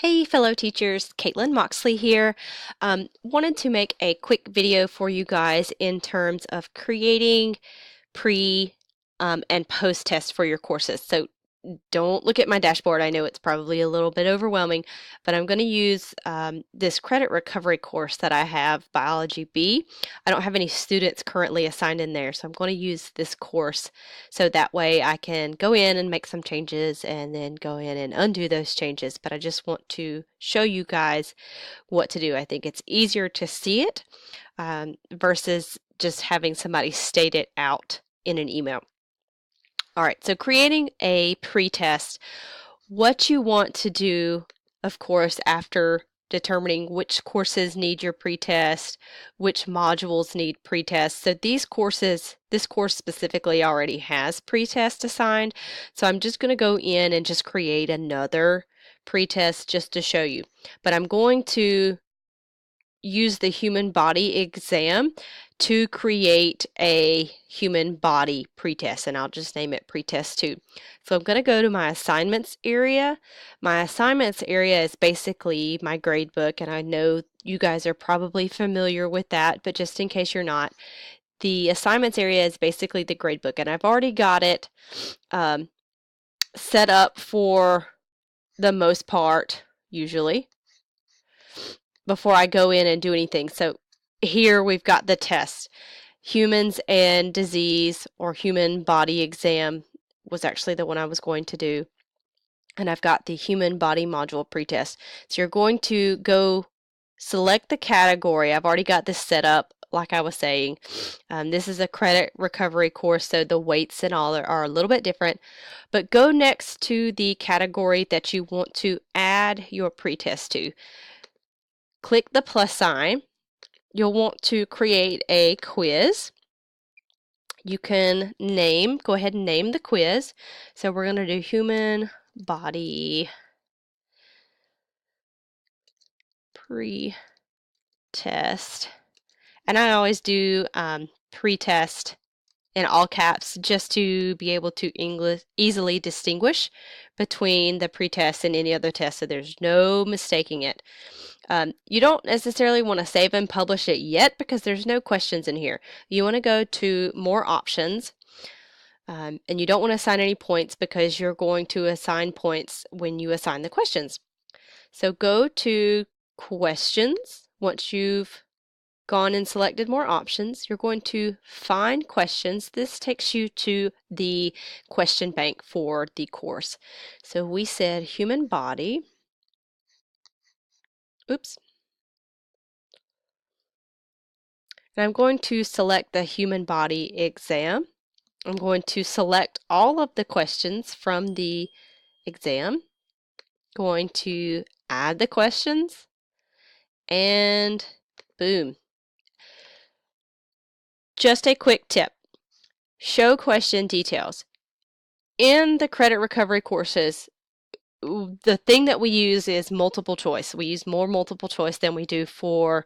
Hey fellow teachers, Caitlin Moxley here. Wanted to make a quick video for you guys in terms of creating pre and post tests for your courses. So don't look at my dashboard. I know it's probably a little bit overwhelming, but I'm going to use this credit recovery course that I have, Biology B. I don't have any students currently assigned in there, so I'm going to use this course so that way I can go in and make some changes and then go in and undo those changes. But I just want to show you guys what to do. I think it's easier to see it versus just having somebody state it out in an email. All right, so creating a pretest, what you want to do, of course, after determining which courses need your pretest, which modules need pretest. So these courses, this course specifically already has pretest assigned. So I'm just going to go in and just create another pretest just to show you. But I'm going to use the human body exam to create a human body pretest, and I'll just name it pretest 2. So I'm going to go to my assignments area. My assignments area is basically my grade book, and I know you guys are probably familiar with that, but just in case you're not, the assignments area is basically the grade book, and I've already got it set up for the most part, usually, before I go in and do anything. So here we've got the test. Humans and disease, or human body exam was actually the one I was going to do. And I've got the human body module pretest. So you're going to go select the category. I've already got this set up, like I was saying. This is a credit recovery course, so the weights and all are a little bit different. But go next to the category that you want to add your pretest to. Click the plus sign. You'll want to create a quiz. You can go ahead and name the quiz. So we're going to do human body pre-test. And I always do pre-test in all caps just to be able to easily distinguish between the pretest and any other test, so there's no mistaking it. You don't necessarily want to save and publish it yet because there's no questions in here. You want to go to more options, and you don't want to assign any points because you're going to assign points when you assign the questions. So go to questions. Once you've gone and selected more options, you're going to find questions. This takes you to the question bank for the course. So we said human body. Oops. And I'm going to select the human body exam. I'm going to select all of the questions from the exam. Going to add the questions, and boom. Just a quick tip. Show question details. In the credit recovery courses, the thing that we use is multiple choice. We use more multiple choice than we do for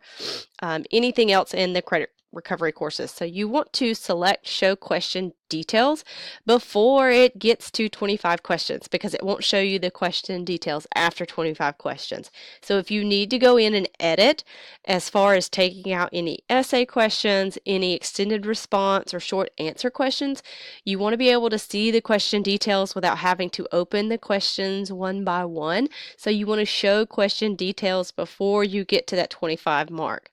anything else in the credit recovery courses. So you want to select show question details before it gets to 25 questions, because it won't show you the question details after 25 questions. So if you need to go in and edit as far as taking out any essay questions, any extended response or short answer questions, you want to be able to see the question details without having to open the questions one by one. So you want to show question details before you get to that 25 mark.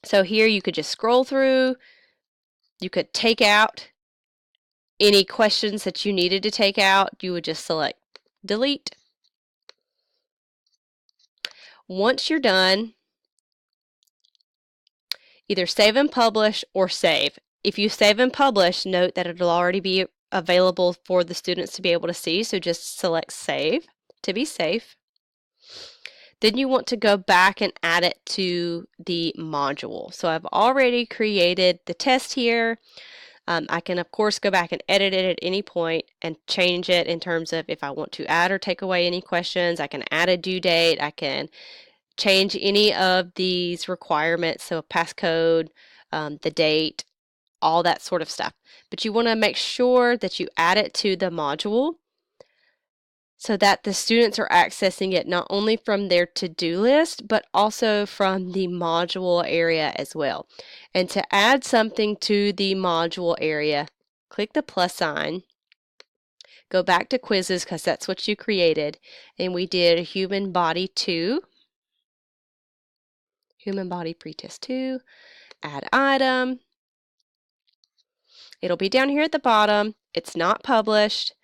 So here you could just scroll through. You could take out any questions that you needed to take out. You would just select delete. Once you're done, either save and publish or save. If you save and publish, note that it'll already be available for the students to be able to see, so just select save to be safe. Then you want to go back and add it to the module. So I've already created the test here. I can, of course, go back and edit it at any point and change it in terms of if I want to add or take away any questions. I can add a due date. I can change any of these requirements, so passcode, the date, all that sort of stuff. But you want to make sure that you add it to the module so that the students are accessing it not only from their to-do list, but also from the module area as well. And to add something to the module area, click the plus sign, go back to quizzes because that's what you created, and we did human body 2, human body pretest 2, add item. It'll be down here at the bottom. It's not published.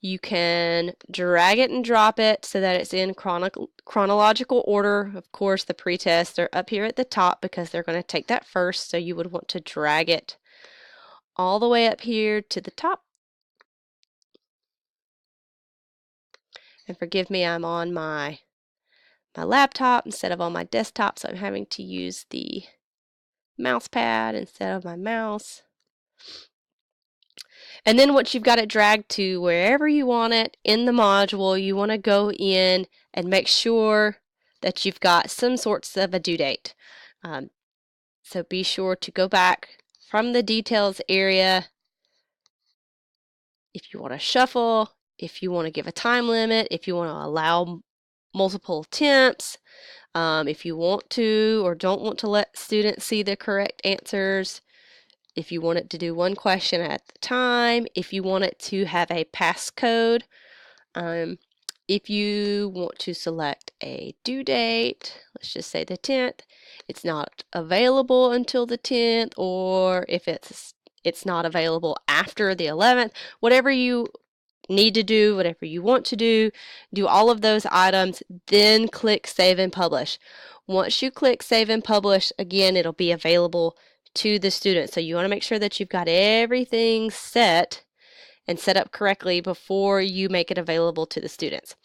You can drag it and drop it so that it's in chronological order. Of course, the pretests are up here at the top because they're going to take that first, so you would want to drag it all the way up here to the top. And forgive me, I'm on my laptop instead of on my desktop, so I'm having to use the mouse pad instead of my mouse. And then once you've got it dragged to wherever you want it in the module, you want to go in and make sure that you've got some sorts of a due date. So be sure to go back from the details area. If you want to shuffle, if you want to give a time limit, if you want to allow multiple attempts, if you want to or don't want to let students see the correct answers, if you want it to do one question at a time, if you want it to have a passcode, if you want to select a due date, let's just say the 10th, it's not available until the 10th, or if it's not available after the 11th, whatever you need to do, whatever you want to do all of those items, then click Save and Publish. Once you click Save and Publish, again, it'll be available to the student. So you want to make sure that you've got everything set and set up correctly before you make it available to the students.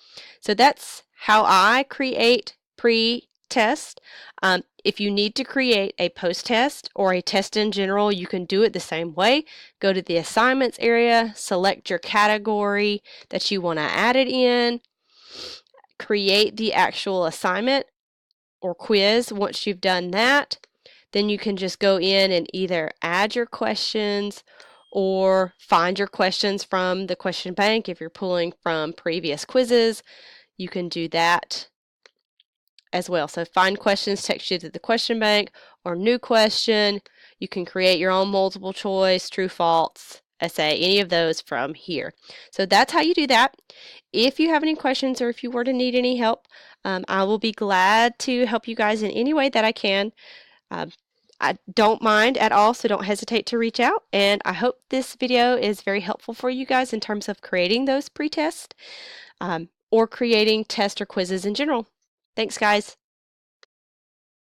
So that's how I create pre-test. If you need to create a post-test or a test in general, you can do it the same way. Go to the assignments area, select your category that you want to add it in, create the actual assignment or quiz. Once you've done that, then you can just go in and either add your questions or find your questions from the question bank. If you're pulling from previous quizzes, you can do that as well. So find questions takes you to the question bank, or new question. You can create your own multiple choice, true, false, essay, any of those from here. So that's how you do that. If you have any questions or if you were to need any help, I will be glad to help you guys in any way that I can. I don't mind at all, so don't hesitate to reach out. And I hope this video is very helpful for you guys in terms of creating those pre-tests or creating tests or quizzes in general. Thanks, guys.